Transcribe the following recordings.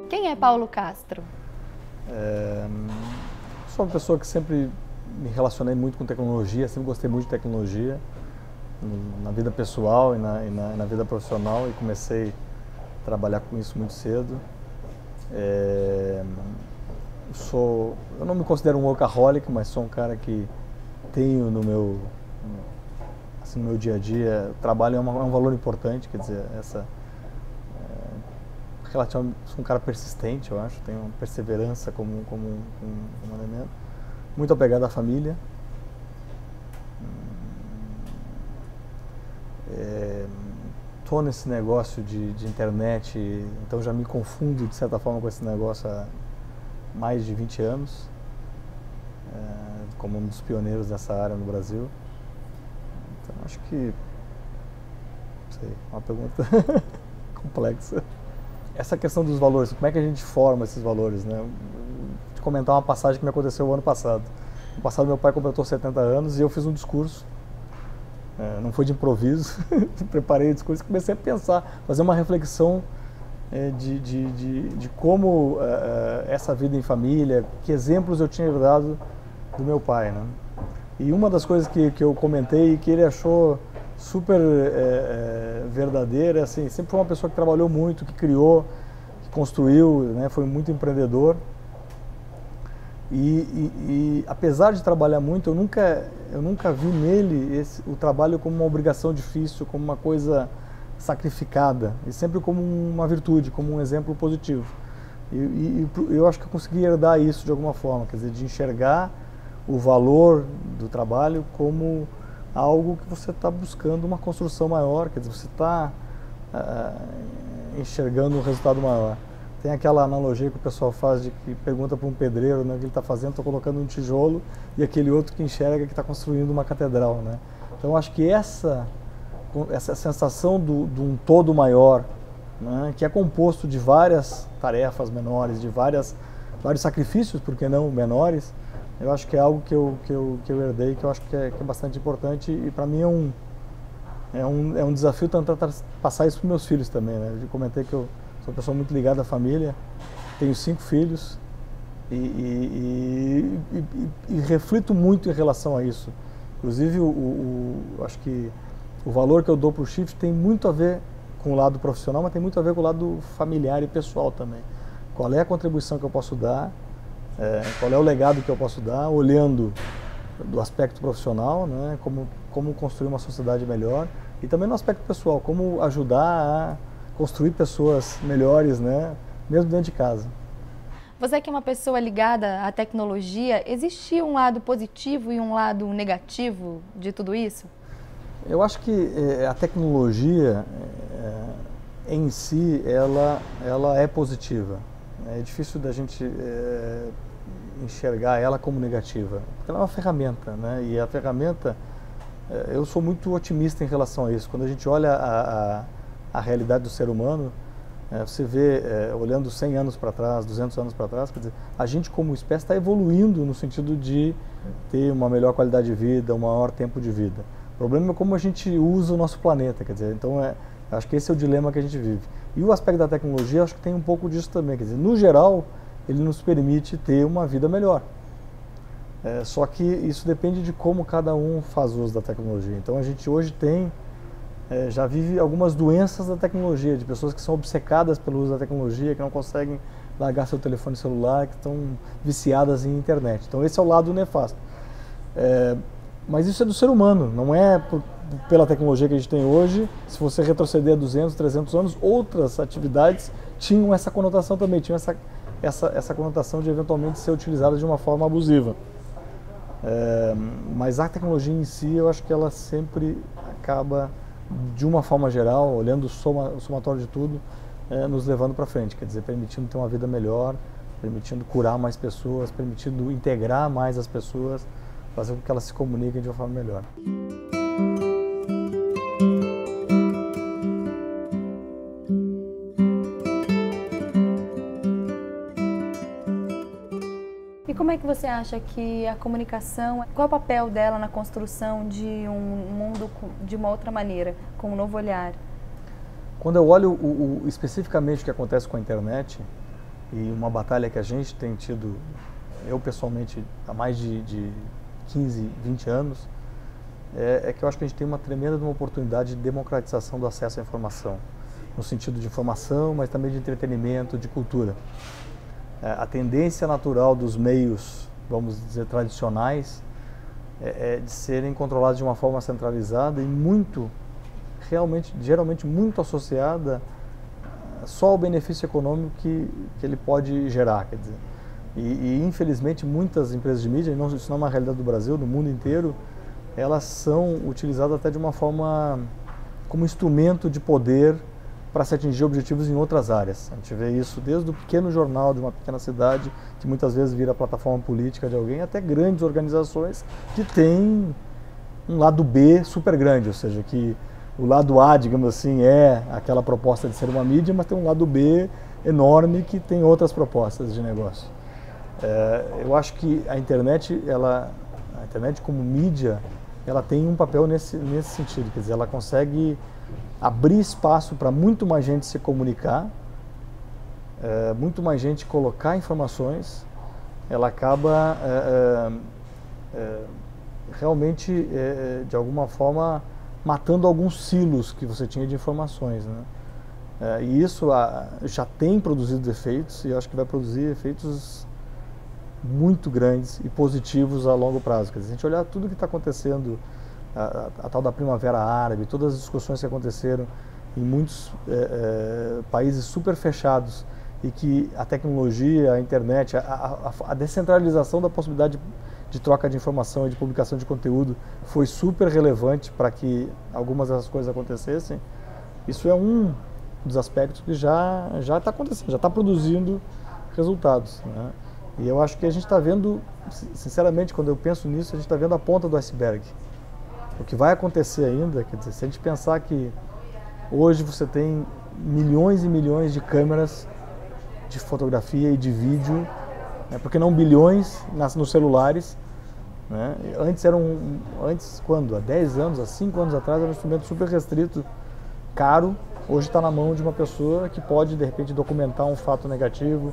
Quem é Paulo Castro? Sou uma pessoa que sempre me relacionei muito com tecnologia, sempre gostei muito de tecnologia, na vida pessoal e na vida profissional, e comecei a trabalhar com isso muito cedo. Eu não me considero um workaholic, mas sou um cara que tenho no meu dia a dia, trabalho é um valor importante, quer dizer, relativamente, sou um cara persistente, eu acho, tenho perseverança como um elemento, muito apegado à família. Estou nesse negócio de internet, então já me confundo de certa forma com esse negócio há mais de 20 anos, como um dos pioneiros dessa área no Brasil. Então acho que, não sei, uma pergunta complexa. Essa questão dos valores, como é que a gente forma esses valores, né? Vou te comentar uma passagem que me aconteceu o ano passado. No passado meu pai completou 70 anos e eu fiz um discurso, não foi de improviso, preparei o discurso e comecei a pensar, fazer uma reflexão de como essa vida em família, que exemplos eu tinha herdado do meu pai, né? E uma das coisas que eu comentei e que ele achou super verdadeira, assim, sempre foi uma pessoa que trabalhou muito, que criou, que construiu, né, foi muito empreendedor. E apesar de trabalhar muito, eu nunca vi nele o trabalho como uma obrigação difícil, como uma coisa sacrificada, e sempre como uma virtude, como um exemplo positivo. E eu acho que eu consegui herdar isso de alguma forma, quer dizer, de enxergar o valor do trabalho como algo que você está buscando uma construção maior, quer dizer, você está enxergando um resultado maior. Tem aquela analogia que o pessoal faz de que pergunta para um pedreiro, né, o que ele está fazendo, está colocando um tijolo, e aquele outro que enxerga que está construindo uma catedral, né? Então acho que essa sensação de um todo maior, né, que é composto de várias tarefas menores, de vários sacrifícios, por que não menores, eu acho que é algo que eu herdei, que eu acho que é bastante importante, e para mim é um desafio tentar passar isso para meus filhos também, né? Eu comentei que eu sou uma pessoa muito ligada à família, tenho 5 filhos e reflito muito em relação a isso. Inclusive, acho que o valor que eu dou para o Shift tem muito a ver com o lado profissional, mas tem muito a ver com o lado familiar e pessoal também. Qual é a contribuição que eu posso dar? Qual é o legado que eu posso dar, olhando do aspecto profissional, né, como construir uma sociedade melhor, e também no aspecto pessoal, como ajudar a construir pessoas melhores, né, mesmo dentro de casa. Você que é uma pessoa ligada à tecnologia, existe um lado positivo e um lado negativo de tudo isso? Eu acho que a tecnologia em si, ela é positiva. É difícil da gente enxergar ela como negativa, porque ela é uma ferramenta, né? E a ferramenta, eu sou muito otimista em relação a isso. Quando a gente olha a realidade do ser humano, você vê, olhando 100 anos para trás, 200 anos para trás, quer dizer, a gente como espécie está evoluindo no sentido de ter uma melhor qualidade de vida, um maior tempo de vida. O problema é como a gente usa o nosso planeta, quer dizer, então acho que esse é o dilema que a gente vive. E o aspecto da tecnologia, acho que tem um pouco disso também, quer dizer, no geral, ele nos permite ter uma vida melhor. Só que isso depende de como cada um faz uso da tecnologia. Então a gente hoje já vive algumas doenças da tecnologia, de pessoas que são obcecadas pelo uso da tecnologia, que não conseguem largar seu telefone celular, que estão viciadas em internet. Então esse é o lado nefasto. Mas isso é do ser humano, não é pela tecnologia que a gente tem hoje. Se você retroceder a 200, 300 anos, outras atividades tinham essa conotação também, tinham essa conotação de eventualmente ser utilizada de uma forma abusiva. Mas a tecnologia em si, eu acho que ela sempre acaba, de uma forma geral, olhando o somatório de tudo, nos levando para frente, quer dizer, permitindo ter uma vida melhor, permitindo curar mais pessoas, permitindo integrar mais as pessoas, fazer com que elas se comuniquem de uma forma melhor. E como é que você acha que a comunicação, qual é o papel dela na construção de um mundo de uma outra maneira, com um novo olhar? Quando eu olho especificamente o que acontece com a internet, e uma batalha que a gente tem tido, eu pessoalmente, há mais de 15, 20 anos, é que eu acho que a gente tem uma tremenda oportunidade de democratização do acesso à informação, no sentido de informação, mas também de entretenimento, de cultura. A tendência natural dos meios, vamos dizer, tradicionais, é de serem controlados de uma forma centralizada e muito, geralmente muito associada só ao benefício econômico que ele pode gerar, quer dizer. E infelizmente muitas empresas de mídia, isso não é uma realidade do Brasil, do mundo inteiro, elas são utilizadas até de uma forma como instrumento de poder para se atingir objetivos em outras áreas. A gente vê isso desde o pequeno jornal de uma pequena cidade, que muitas vezes vira plataforma política de alguém, até grandes organizações que têm um lado B super grande, ou seja, que o lado A, digamos assim, é aquela proposta de ser uma mídia, mas tem um lado B enorme que tem outras propostas de negócio. Eu acho que a internet como mídia, ela tem um papel nesse sentido, quer dizer, ela consegue abrir espaço para muito mais gente se comunicar, muito mais gente colocar informações, ela acaba realmente, de alguma forma, matando alguns silos que você tinha de informações, né? E isso já tem produzido efeitos, e eu acho que vai produzir efeitos muito grandes e positivos a longo prazo. Quer dizer, se a gente olhar tudo que está acontecendo, a tal da Primavera Árabe, todas as discussões que aconteceram em muitos países super fechados, e que a tecnologia, a internet, a descentralização da possibilidade de troca de informação e de publicação de conteúdo foi super relevante para que algumas dessas coisas acontecessem. Isso é um dos aspectos que já está acontecendo, já está produzindo resultados, né? E eu acho que a gente está vendo, sinceramente, quando eu penso nisso, a gente está vendo a ponta do iceberg. O que vai acontecer ainda, quer dizer, se a gente pensar que hoje você tem milhões e milhões de câmeras de fotografia e de vídeo, né, porque não bilhões nos celulares, né? Antes quando? Há 10 anos, há 5 anos atrás, era um instrumento super restrito, caro. Hoje está na mão de uma pessoa que pode, de repente, documentar um fato negativo,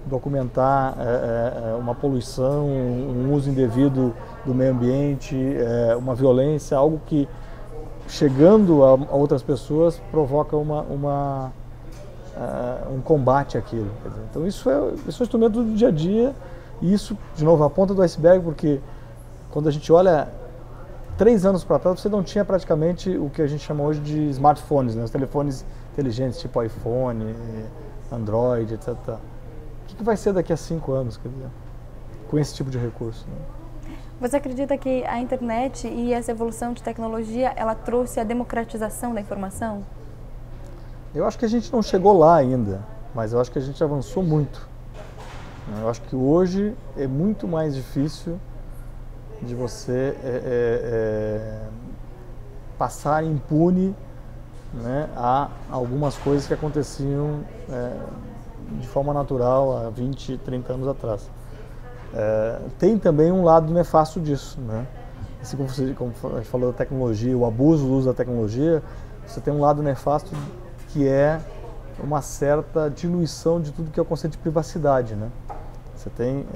documentar uma poluição, um uso indevido do meio ambiente, uma violência, algo que, chegando a outras pessoas, provoca um combate àquilo. Então isso é um instrumento do dia a dia, e isso, de novo, a ponta do iceberg, porque quando a gente olha 3 anos para trás, você não tinha praticamente o que a gente chama hoje de smartphones, né? Os telefones inteligentes, tipo iPhone, Android, etc. O que vai ser daqui a 5 anos, quer dizer, com esse tipo de recurso, né? Você acredita que a internet e essa evolução de tecnologia, ela trouxe a democratização da informação? Eu acho que a gente não chegou lá ainda, mas eu acho que a gente avançou muito. Eu acho que hoje é muito mais difícil de você passar impune, né, a algumas coisas que aconteciam de forma natural há 20, 30 anos atrás. Tem também um lado nefasto disso, né? Assim como a gente falou da tecnologia, o abuso do uso da tecnologia, você tem um lado nefasto que é uma certa diluição de tudo que é o conceito de privacidade, né? Você tem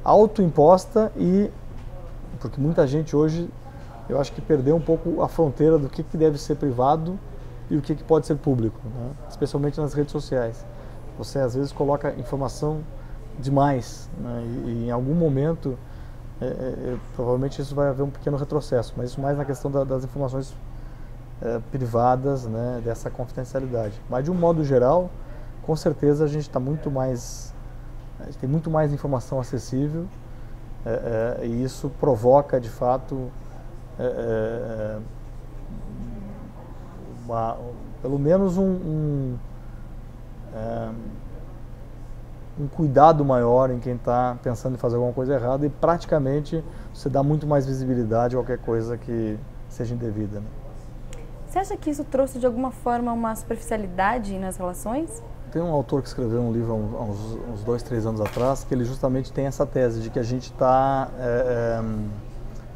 autoimposta, porque muita gente hoje, eu acho que perdeu um pouco a fronteira do que deve ser privado e o que pode ser público, né? Especialmente nas redes sociais. Você às vezes coloca informação demais, né? E em algum momento provavelmente isso vai haver um pequeno retrocesso, mas isso mais na questão das informações privadas, né? Dessa confidencialidade. Mas de um modo geral, com certeza a gente está muito mais, a gente tem muito mais informação acessível, e isso provoca de fato pelo menos um cuidado maior em quem está pensando em fazer alguma coisa errada, e praticamente você dá muito mais visibilidade a qualquer coisa que seja indevida, né? Você acha que isso trouxe de alguma forma uma superficialidade nas relações? Tem um autor que escreveu um livro há uns 2, 3 anos atrás, que ele justamente tem essa tese de que a gente está,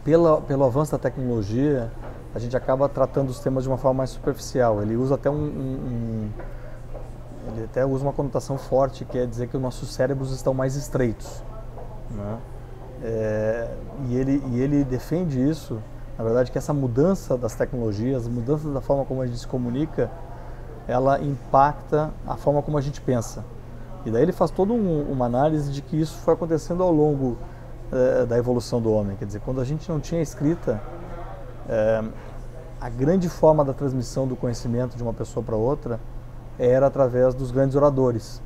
pelo avanço da tecnologia, a gente acaba tratando os temas de uma forma mais superficial. Ele usa até ele até usa uma conotação forte, que é dizer que os nossos cérebros estão mais estreitos, né? E ele defende isso, na verdade, que essa mudança das tecnologias, a mudança da forma como a gente se comunica, ela impacta a forma como a gente pensa. E daí ele faz toda uma análise de que isso foi acontecendo ao longo da evolução do homem. Quer dizer, quando a gente não tinha escrita, a grande forma da transmissão do conhecimento de uma pessoa para outra era através dos grandes oradores.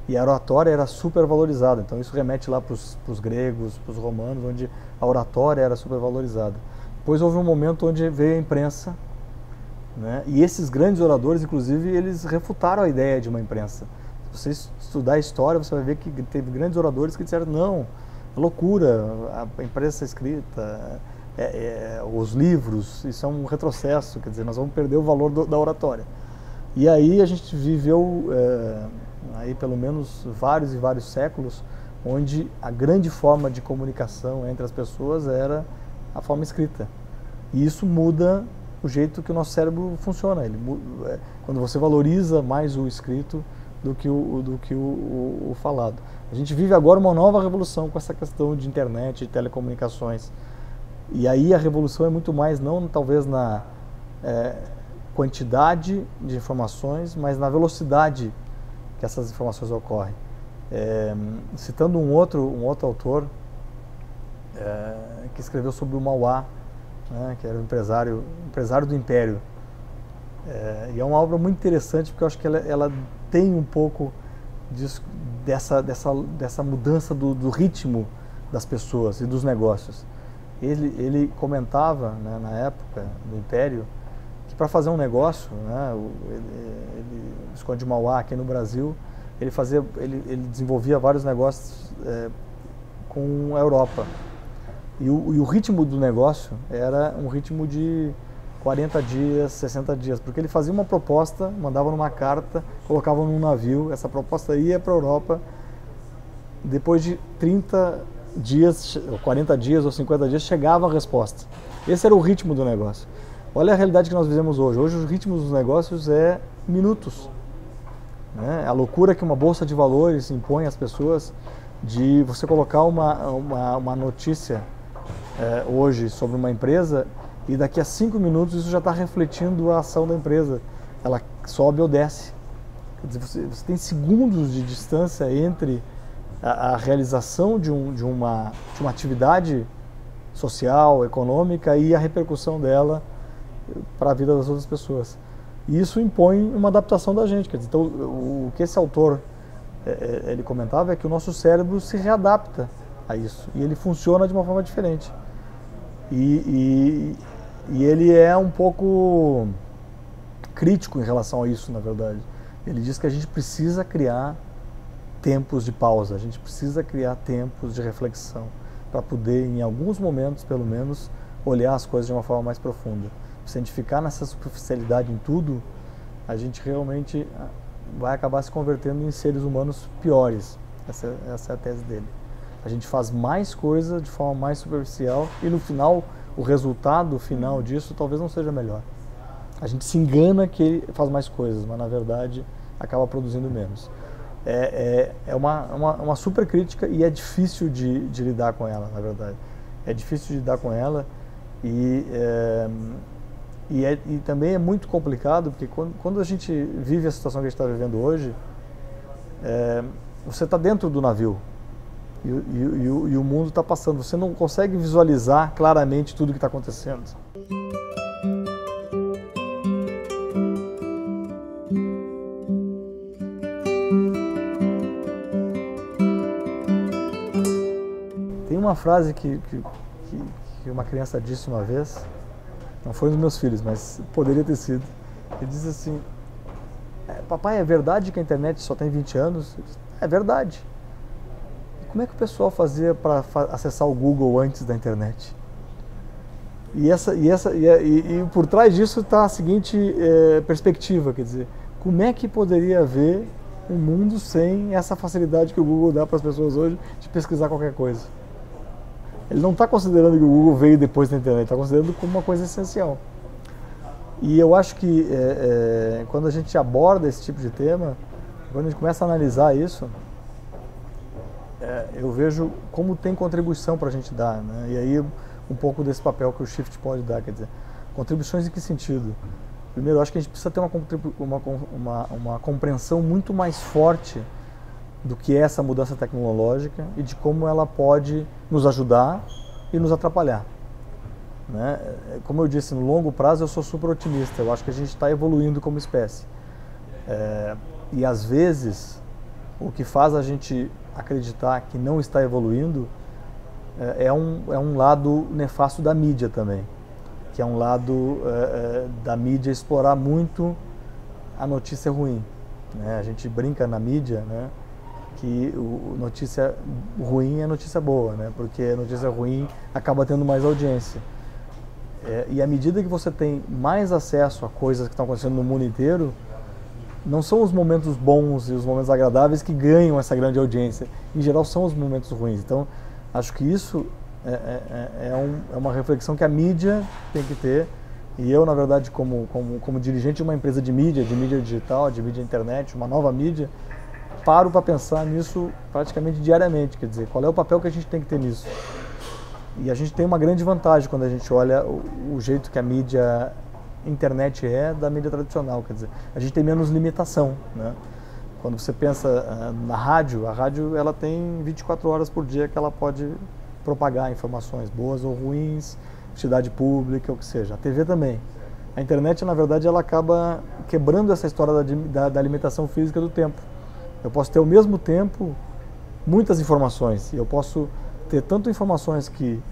E a oratória era super valorizada. Então isso remete lá para os gregos, para os romanos, onde a oratória era super valorizada. Depois houve um momento onde veio a imprensa, né? E esses grandes oradores, inclusive, eles refutaram a ideia de uma imprensa. Se você estudar a história, você vai ver que teve grandes oradores que disseram: não, é loucura, a imprensa escrita, os livros, isso é um retrocesso, quer dizer, nós vamos perder o valor da oratória. E aí a gente viveu, aí pelo menos vários e vários séculos, onde a grande forma de comunicação entre as pessoas era a forma escrita. E isso muda o jeito que o nosso cérebro funciona. Quando você valoriza mais o escrito do que o falado. A gente vive agora uma nova revolução com essa questão de internet, de telecomunicações. E aí a revolução é muito mais, não talvez na quantidade de informações, mas na velocidade que essas informações ocorrem. Citando um outro autor que escreveu sobre o Mauá, né, que era um empresário do Império. E é uma obra muito interessante, porque eu acho que ela tem um pouco dessa mudança do ritmo das pessoas e dos negócios. Ele comentava, né, na época do Império, que para fazer um negócio, né, o Visconde de Mauá aqui no Brasil, ele desenvolvia vários negócios com a Europa. E o ritmo do negócio era um ritmo de 40 dias, 60 dias, porque ele fazia uma proposta, mandava numa carta, colocava num navio, essa proposta ia para a Europa, depois de 30 dias, 40 dias ou 50 dias, chegava a resposta. Esse era o ritmo do negócio. Olha a realidade que nós vivemos hoje. Hoje o ritmo dos negócios é minutos, né? A loucura que uma bolsa de valores impõe às pessoas de você colocar uma notícia hoje sobre uma empresa e daqui a 5 minutos isso já está refletindo a ação da empresa. Ela sobe ou desce. Quer dizer, você tem segundos de distância entre a realização de uma atividade social, econômica e a repercussão dela para a vida das outras pessoas. E isso impõe uma adaptação da gente. Quer dizer, então, o que esse autor ele comentava é que o nosso cérebro se readapta a isso e ele funciona de uma forma diferente. E ele é um pouco crítico em relação a isso, na verdade. Ele diz que a gente precisa criar tempos de pausa, a gente precisa criar tempos de reflexão para poder, em alguns momentos, pelo menos, olhar as coisas de uma forma mais profunda. Se a gente ficar nessa superficialidade em tudo, a gente realmente vai acabar se convertendo em seres humanos piores. Essa é a tese dele. A gente faz mais coisa de forma mais superficial e no final, o resultado final disso talvez não seja melhor. A gente se engana que faz mais coisas, mas na verdade acaba produzindo menos. É uma super crítica e é difícil de lidar com ela, na verdade. É difícil de lidar com ela e também é muito complicado, porque quando a gente vive a situação que a gente está vivendo hoje, você está dentro do navio e o mundo está passando. Você não consegue visualizar claramente tudo o que está acontecendo. Tem uma frase que uma criança disse uma vez, não foi um dos meus filhos, mas poderia ter sido. Ele diz assim: papai, é verdade que a internet só tem 20 anos? É verdade. como é que o pessoal fazia para acessar o Google antes da internet? E por trás disso está a seguinte perspectiva, quer dizer, como é que poderia haver um mundo sem essa facilidade que o Google dá para as pessoas hoje de pesquisar qualquer coisa? Ele não está considerando que o Google veio depois da internet, está considerando como uma coisa essencial. E eu acho que quando a gente aborda esse tipo de tema, quando a gente começa a analisar isso, eu vejo como tem contribuição para a gente dar, né? E aí um pouco desse papel que o Shift pode dar, quer dizer, contribuições em que sentido? Primeiro, eu acho que a gente precisa ter uma compreensão muito mais forte do que é essa mudança tecnológica e de como ela pode nos ajudar e nos atrapalhar, né? Como eu disse, no longo prazo eu sou super otimista, eu acho que a gente está evoluindo como espécie. E às vezes, o que faz a gente acreditar que não está evoluindo é um lado nefasto da mídia também, que é um lado da mídia explorar muito a notícia ruim, né? A gente brinca na mídia, né, que notícia ruim é notícia boa, né, porque a notícia ruim acaba tendo mais audiência. E à medida que você tem mais acesso a coisas que estão acontecendo no mundo inteiro, não são os momentos bons e os momentos agradáveis que ganham essa grande audiência. Em geral, são os momentos ruins. Então, acho que isso é uma reflexão que a mídia tem que ter. E eu, na verdade, como dirigente de uma empresa de mídia digital, de mídia internet, uma nova mídia, paro para pensar nisso praticamente diariamente. Quer dizer, qual é o papel que a gente tem que ter nisso? E a gente tem uma grande vantagem quando a gente olha o jeito que a mídia internet da mídia tradicional, quer dizer, a gente tem menos limitação, né? Quando você pensa na rádio, a rádio ela tem 24 horas por dia que ela pode propagar informações boas ou ruins, utilidade pública, ou o que seja. A TV também. A internet, na verdade, ela acaba quebrando essa história da limitação física do tempo. Eu posso ter ao mesmo tempo muitas informações, e eu posso ter tanto informações que,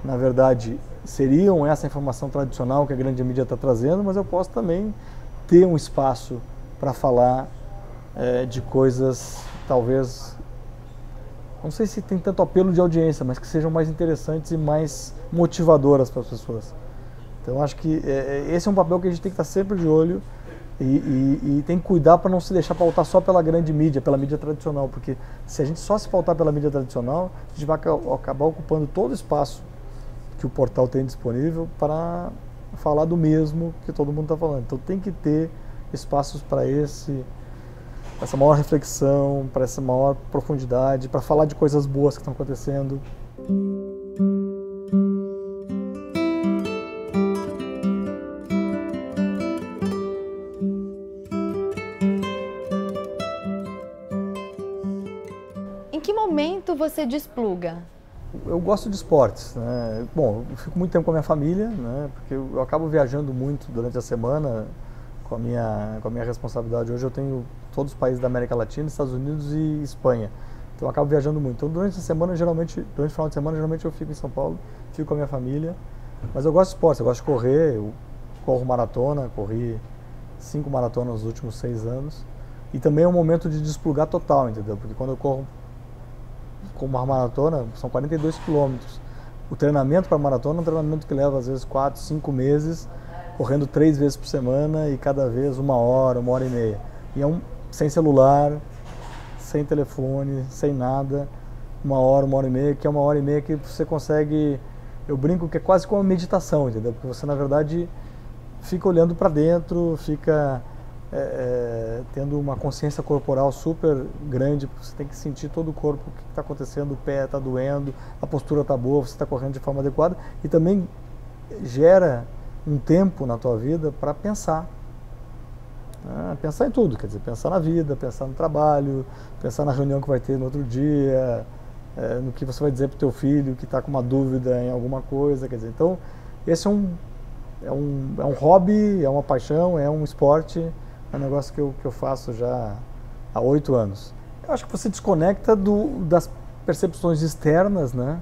na verdade, seriam essa informação tradicional que a grande mídia está trazendo, mas eu posso também ter um espaço para falar de coisas, talvez, não sei se tem tanto apelo de audiência, mas que sejam mais interessantes e mais motivadoras para as pessoas. Então, acho que esse é um papel que a gente tem que estar sempre de olho e tem que cuidar para não se deixar pautar só pela grande mídia, pela mídia tradicional, porque se a gente só se pautar pela mídia tradicional, a gente vai acabar ocupando todo o espaço que o portal tem disponível para falar do mesmo que todo mundo está falando. Então tem que ter espaços para essa maior reflexão, para essa maior profundidade, para falar de coisas boas que estão acontecendo. Em que momento você despluga? Eu gosto de esportes, né? Bom, eu fico muito tempo com a minha família, né? Porque eu acabo viajando muito durante a semana com a minha responsabilidade. Hoje eu tenho todos os países da América Latina, Estados Unidos e Espanha. Então eu acabo viajando muito. Então durante a semana, durante o final de semana, geralmente eu fico em São Paulo, fico com a minha família. Mas eu gosto de esportes, eu gosto de correr, eu corro maratona, corri 5 maratonas nos últimos 6 anos. E também é um momento de desplugar total, entendeu? Porque quando eu corro com uma maratona, são 42 quilômetros. O treinamento para maratona é um treinamento que leva às vezes 4, 5 meses, correndo 3 vezes por semana e cada vez 1 hora, 1 hora e meia. E sem celular, sem telefone, sem nada, 1 hora, 1 hora e meia, que é 1 hora e meia que você consegue, eu brinco que é quase como uma meditação, entendeu? Porque você na verdade fica olhando para dentro, fica tendo uma consciência corporal super grande, você tem que sentir todo o corpo, o que está acontecendo, o pé está doendo, a postura está boa, você está correndo de forma adequada, e também gera um tempo na tua vida para pensar. Pensar em tudo, quer dizer, pensar na vida, pensar no trabalho, pensar na reunião que vai ter no outro dia, no que você vai dizer para o teu filho que está com uma dúvida em alguma coisa, quer dizer, então esse é um hobby, é uma paixão, é um esporte, é um negócio que eu faço já há 8 anos. Eu acho que você desconecta das percepções externas, né?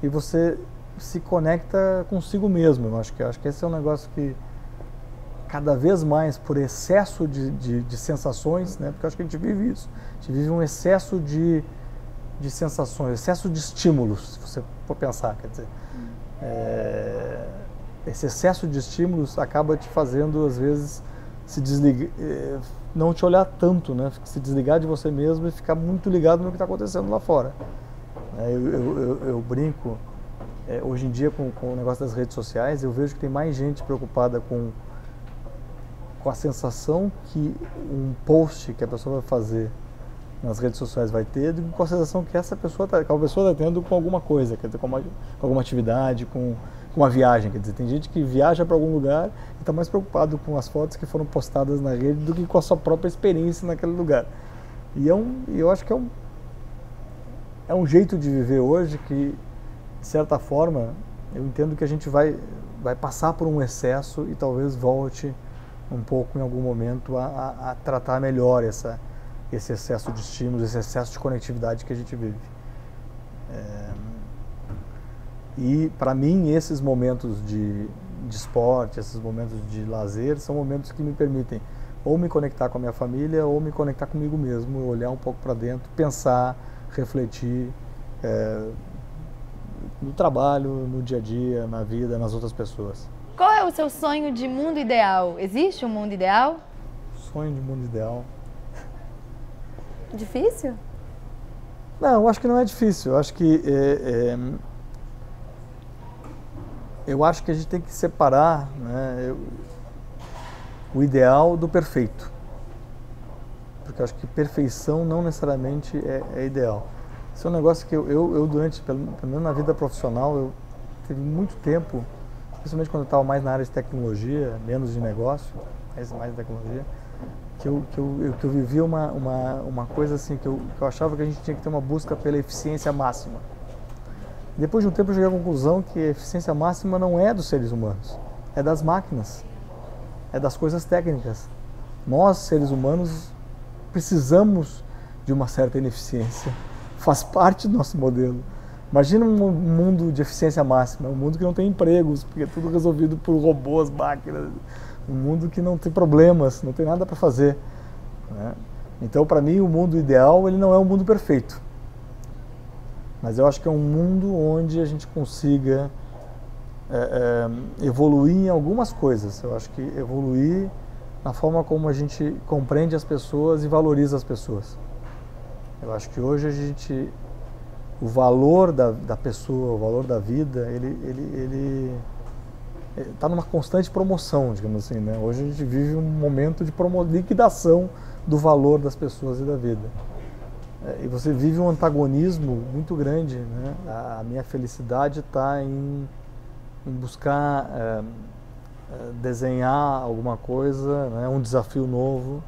E você se conecta consigo mesmo. Eu acho que esse é um negócio que cada vez mais, por excesso de sensações, né? Porque eu acho que a gente vive isso. A gente vive um excesso de de sensações, excesso de estímulos, se você for pensar, quer dizer, esse excesso de estímulos acaba te fazendo, às vezes, se desligar, não te olhar tanto, né? Se desligar de você mesmo e ficar muito ligado no que está acontecendo lá fora. Eu brinco, hoje em dia com o negócio das redes sociais, eu vejo que tem mais gente preocupada com a sensação que um post que a pessoa vai fazer nas redes sociais vai ter, do que com a sensação que essa pessoa está tendo com alguma coisa, quer dizer, com alguma atividade, com uma viagem. Quer dizer, tem gente que viaja para algum lugar e está mais preocupado com as fotos que foram postadas na rede do que com a sua própria experiência naquele lugar. E eu acho que é um jeito de viver hoje que, de certa forma, eu entendo que a gente vai passar por um excesso e talvez volte um pouco em algum momento a tratar melhor esse excesso de estímulos, esse excesso de conectividade que a gente vive. E, para mim, esses momentos de esporte, esses momentos de lazer, são momentos que me permitem ou me conectar com a minha família ou me conectar comigo mesmo, olhar um pouco para dentro, pensar, refletir no trabalho, no dia a dia, na vida, nas outras pessoas. Qual é o seu sonho de mundo ideal? Existe um mundo ideal? Sonho de mundo ideal? Difícil? Não, eu acho que não é difícil. Eu acho que a gente tem que separar, né, o ideal do perfeito. Porque eu acho que perfeição não necessariamente é ideal. Esse é um negócio que eu durante, pelo menos na vida profissional, eu tive muito tempo, principalmente quando eu estava mais na área de tecnologia, menos de negócio, mais de tecnologia, que eu vivia uma coisa assim, que eu achava que a gente tinha que ter uma busca pela eficiência máxima. Depois de um tempo eu cheguei à conclusão que a eficiência máxima não é dos seres humanos, é das máquinas, é das coisas técnicas. Nós, seres humanos, precisamos de uma certa ineficiência, faz parte do nosso modelo. Imagina um mundo de eficiência máxima, um mundo que não tem empregos, porque é tudo resolvido por robôs, máquinas, um mundo que não tem problemas, não tem nada para fazer, né? Então, para mim, o mundo ideal, ele não é um mundo perfeito. Mas eu acho que é um mundo onde a gente consiga evoluir em algumas coisas. Eu acho que evoluir na forma como a gente compreende as pessoas e valoriza as pessoas. Eu acho que hoje o valor da pessoa, o valor da vida, ele está numa constante promoção, digamos assim, né? Hoje a gente vive um momento de liquidação do valor das pessoas e da vida. E você vive um antagonismo muito grande, né? A minha felicidade está em buscar desenhar alguma coisa, né? Um desafio novo,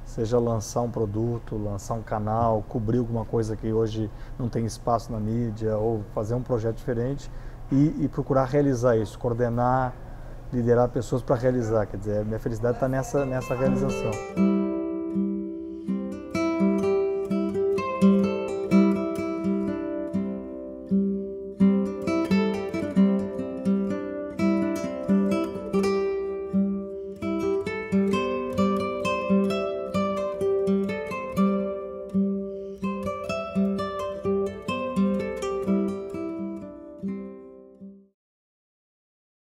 seja lançar um produto, lançar um canal, cobrir alguma coisa que hoje não tem espaço na mídia, ou fazer um projeto diferente e procurar realizar isso, coordenar, liderar pessoas para realizar. Quer dizer, a minha felicidade está nessa realização.